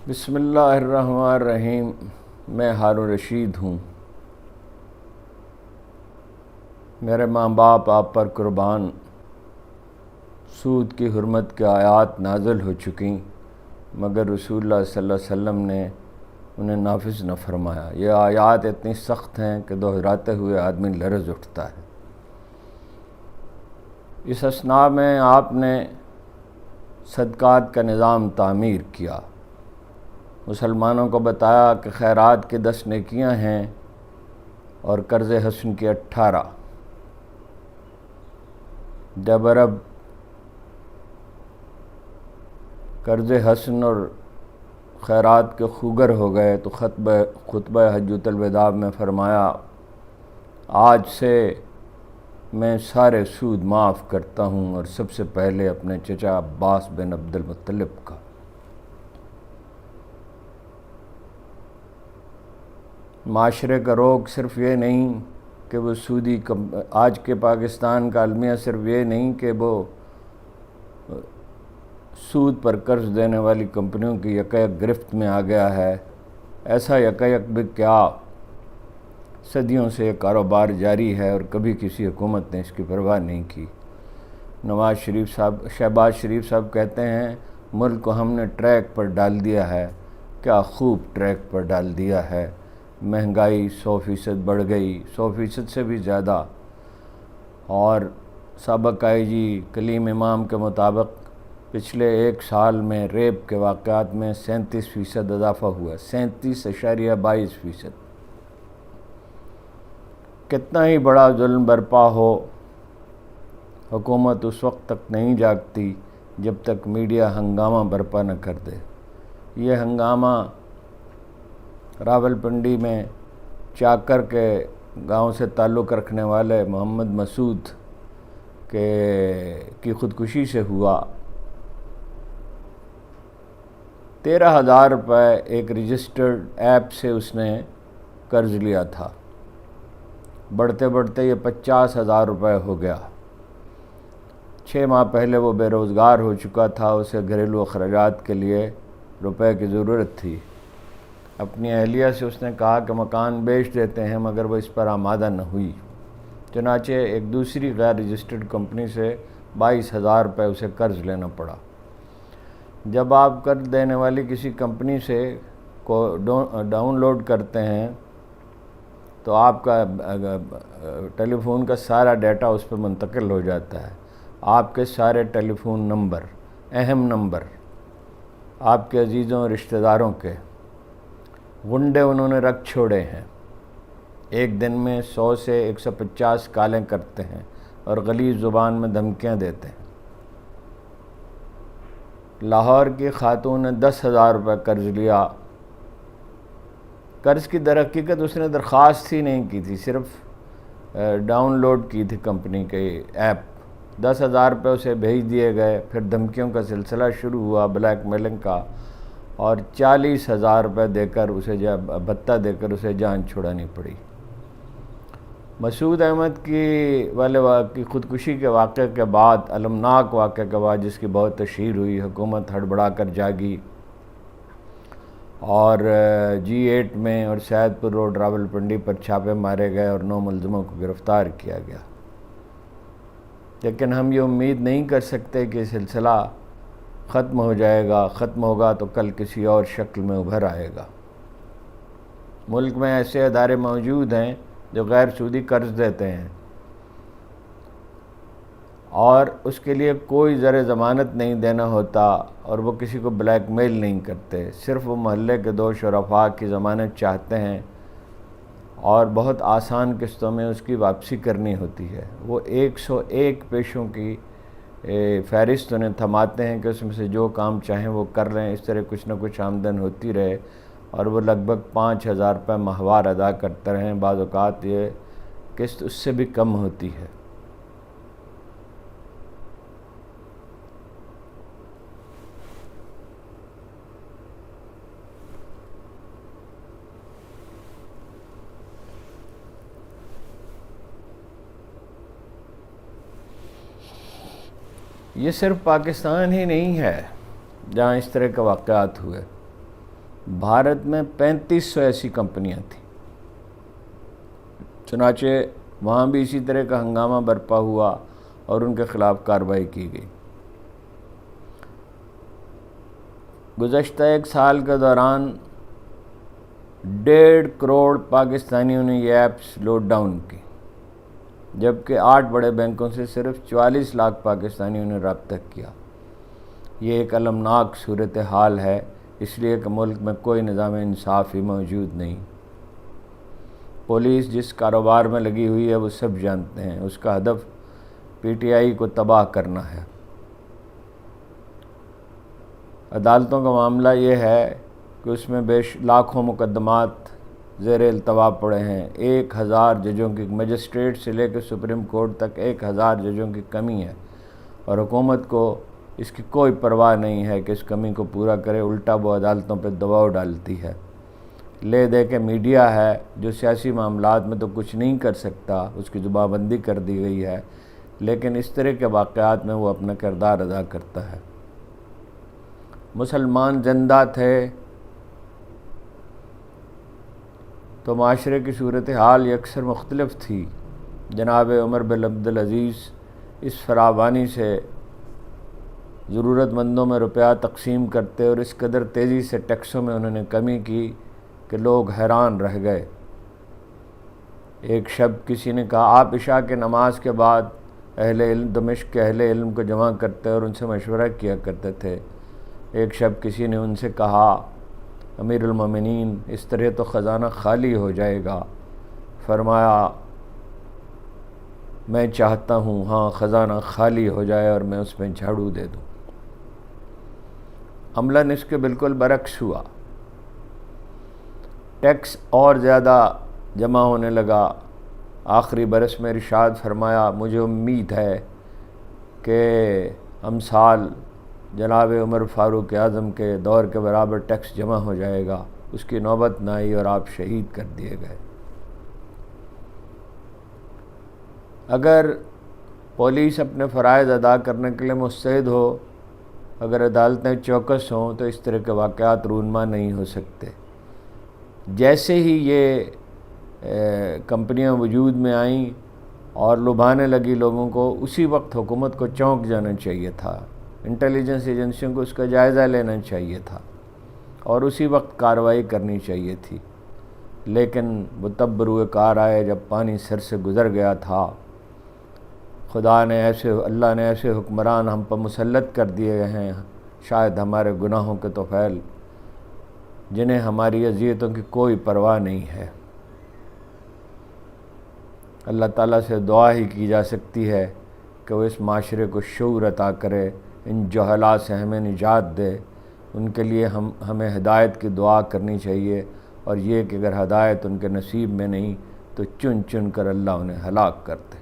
بسم اللہ الرحمن الرحیم۔ میں ہارون رشید ہوں۔ میرے ماں باپ آپ پر قربان، سود کی حرمت کے آیات نازل ہو چکیں، مگر رسول اللہ صلی اللہ علیہ وسلم نے انہیں نافذ نہ فرمایا۔ یہ آیات اتنی سخت ہیں کہ دہراتے ہوئے آدمی لرز اٹھتا ہے۔ اس اثناء میں آپ نے صدقات کا نظام تعمیر کیا، مسلمانوں کو بتایا کہ خیرات کی 10 نیکیاں ہیں اور قرض حسن کی 18۔ جب عرب قرض حسن اور خیرات کے خوگر ہو گئے تو خطبہ حجۃ الوداع میں فرمایا، آج سے میں سارے سود معاف کرتا ہوں، اور سب سے پہلے اپنے چچا عباس بن عبد المطلب کا۔ معاشرے کا روگ صرف یہ نہیں کہ وہ سودی آج کے پاکستان کا المیہ صرف یہ نہیں کہ وہ سود پر قرض دینے والی کمپنیوں کی یکایک گرفت میں آ گیا ہے۔ ایسا یکایک بھی کیا، صدیوں سے یہ کاروبار جاری ہے اور کبھی کسی حکومت نے اس کی پرواہ نہیں کی۔ شہباز شریف صاحب کہتے ہیں، ملک کو ہم نے ٹریک پر ڈال دیا ہے۔ کیا خوب ٹریک پر ڈال دیا ہے۔ مہنگائی 100% بڑھ گئی، 100% سے بھی زیادہ، اور سابق آئی جی کلیم امام کے مطابق پچھلے 1 سال میں ریپ کے واقعات میں 37% اضافہ ہوا، 37.22%۔ کتنا ہی بڑا ظلم برپا ہو، حکومت اس وقت تک نہیں جاگتی جب تک میڈیا ہنگامہ برپا نہ کر دے۔ یہ ہنگامہ راولپنڈی میں چاکر کے گاؤں سے تعلق رکھنے والے محمد مسعود کی خودکشی سے ہوا۔ 13,000 روپے ایک رجسٹرڈ ایپ سے اس نے قرض لیا تھا، بڑھتے بڑھتے یہ 50,000 روپے ہو گیا۔ 6 ماہ پہلے وہ بے روزگار ہو چکا تھا، اسے گھریلو اخراجات کے لیے روپے کی ضرورت تھی۔ اپنی اہلیہ سے اس نے کہا کہ مکان بیچ دیتے ہیں، مگر وہ اس پر آمادہ نہ ہوئی۔ چنانچہ ایک دوسری غیر رجسٹرڈ کمپنی سے 22,000 روپے اسے قرض لینا پڑا۔ جب آپ قرض دینے والی کسی کمپنی سے ڈاؤن لوڈ کرتے ہیں تو آپ کا ٹیلی فون کا سارا ڈیٹا اس پہ منتقل ہو جاتا ہے۔ آپ کے سارے ٹیلی فون نمبر، اہم نمبر، آپ کے عزیزوں اور رشتہ داروں کے غنڈے انہوں نے رکھ چھوڑے ہیں۔ ایک دن میں 100 سے 150 کالیں کرتے ہیں اور غلیظ زبان میں دھمکیاں دیتے ہیں۔ لاہور کی خاتون نے 10,000 روپے قرض لیا۔ قرض کی درحقیقت اس نے درخواست ہی نہیں کی تھی، صرف ڈاؤن لوڈ کی تھی کمپنی کے ایپ۔ 10,000 روپے اسے بھیج دیے گئے، پھر دھمکیوں کا سلسلہ شروع ہوا، بلیک میلنگ کا، اور 40,000 روپے دے کر اسے بھتہ دے کر اسے جان چھڑانی پڑی۔ مسعود احمد کی خودکشی کے واقعے کے بعد، المناک واقعے کے بعد جس کی بہت تشہیر ہوئی، حکومت ہڑبڑا کر جاگی اور G8 میں اور سید پور روڈ راولپنڈی پر چھاپے مارے گئے اور 9 ملزموں کو گرفتار کیا گیا۔ لیکن ہم یہ امید نہیں کر سکتے کہ سلسلہ ختم ہو جائے گا۔ ختم ہوگا تو کل کسی اور شکل میں ابھر آئے گا۔ ملک میں ایسے ادارے موجود ہیں جو غیر سودی قرض دیتے ہیں اور اس کے لیے کوئی زر ضمانت نہیں دینا ہوتا، اور وہ کسی کو بلیک میل نہیں کرتے، صرف وہ محلے کے 2 شرفاء کی ضمانت چاہتے ہیں اور بہت آسان قسطوں میں اس کی واپسی کرنی ہوتی ہے۔ وہ 101 پیشوں کی فہرست انہیں تھماتے ہیں کہ اس میں سے جو کام چاہیں وہ کر لیں، اس طرح کچھ نہ کچھ آمدن ہوتی رہے، اور وہ لگ بھگ 5,000 روپے ماہوار ادا کرتے رہیں۔ بعض اوقات یہ قسط اس سے بھی کم ہوتی ہے۔ یہ صرف پاکستان ہی نہیں ہے جہاں اس طرح کے واقعات ہوئے۔ بھارت میں 3500 ایسی کمپنیاں تھیں۔ چنانچہ وہاں بھی اسی طرح کا ہنگامہ برپا ہوا اور ان کے خلاف کارروائی کی گئی۔ گزشتہ ایک سال کے دوران 1.5 کروڑ پاکستانیوں نے یہ ایپس لوڈ ڈاؤن کی، جبکہ 8 بڑے بینکوں سے صرف 44 لاکھ پاکستانیوں نے رابطہ کیا۔ یہ ایک المناک صورتحال ہے، اس لیے کہ ملک میں کوئی نظام انصاف ہی موجود نہیں۔ پولیس جس کاروبار میں لگی ہوئی ہے وہ سب جانتے ہیں، اس کا ہدف پی ٹی آئی کو تباہ کرنا ہے۔ عدالتوں کا معاملہ یہ ہے کہ اس میں لاکھوں مقدمات زیر التوا پڑے ہیں۔ 1000 ججوں کی، مجسٹریٹ سے لے کے سپریم کورٹ تک 1000 ججوں کی کمی ہے، اور حکومت کو اس کی کوئی پرواہ نہیں ہے کہ اس کمی کو پورا کرے، الٹا وہ عدالتوں پہ دباؤ ڈالتی ہے۔ لے دے کے میڈیا ہے جو سیاسی معاملات میں تو کچھ نہیں کر سکتا، اس کی زبان بندی کر دی گئی ہے، لیکن اس طرح کے واقعات میں وہ اپنا کردار ادا کرتا ہے۔ مسلمان زندہ تھے تو معاشرے کی صورتحال یکسر مختلف تھی۔ جناب عمر بن عبدالعزیز اس فراوانی سے ضرورت مندوں میں روپیہ تقسیم کرتے اور اس قدر تیزی سے ٹیکسوں میں انہوں نے کمی کی کہ لوگ حیران رہ گئے۔ ایک شب کسی نے کہا، آپ عشاء کے نماز کے بعد دمشق کے اہل علم کو جمع کرتے اور ان سے مشورہ کیا کرتے تھے۔ ایک شب کسی نے ان سے کہا، امیر المومنین، اس طرح تو خزانہ خالی ہو جائے گا۔ فرمایا، میں چاہتا ہوں ہاں خزانہ خالی ہو جائے اور میں اس میں جھاڑو دے دوں۔ عملاً اس کے بالکل برعکس ہوا، ٹیکس اور زیادہ جمع ہونے لگا۔ آخری برس میں ارشاد فرمایا، مجھے امید ہے کہ امثال جناب عمر فاروق اعظم کے دور کے برابر ٹیکس جمع ہو جائے گا۔ اس کی نوبت نہ آئی اور آپ شہید کر دیے گئے۔ اگر پولیس اپنے فرائض ادا کرنے کے لیے مستعد ہو، اگر عدالتیں چوکس ہوں، تو اس طرح کے واقعات رونما نہیں ہو سکتے۔ جیسے ہی یہ کمپنیاں وجود میں آئیں اور لبھانے لگی لوگوں کو، اسی وقت حکومت کو چونک جانا چاہیے تھا، انٹیلیجنس ایجنسیوں کو اس کا جائزہ لینا چاہیے تھا اور اسی وقت کارروائی کرنی چاہیے تھی۔ لیکن وہ تب بروئے کار آئے جب پانی سر سے گزر گیا تھا۔ اللہ نے ایسے حکمران ہم پر مسلط کر دیے گئے ہیں، شاید ہمارے گناہوں کے طفیل، جنہیں ہماری اذیتوں کی کوئی پرواہ نہیں ہے۔ اللہ تعالیٰ سے دعا ہی کی جا سکتی ہے کہ وہ اس معاشرے کو شعور عطا کرے، ان جہلاء سے ہمیں نجات دے۔ ان کے لیے ہمیں ہدایت کی دعا کرنی چاہیے، اور یہ کہ اگر ہدایت ان کے نصیب میں نہیں تو چن چن کر اللہ انہیں ہلاک کرتے۔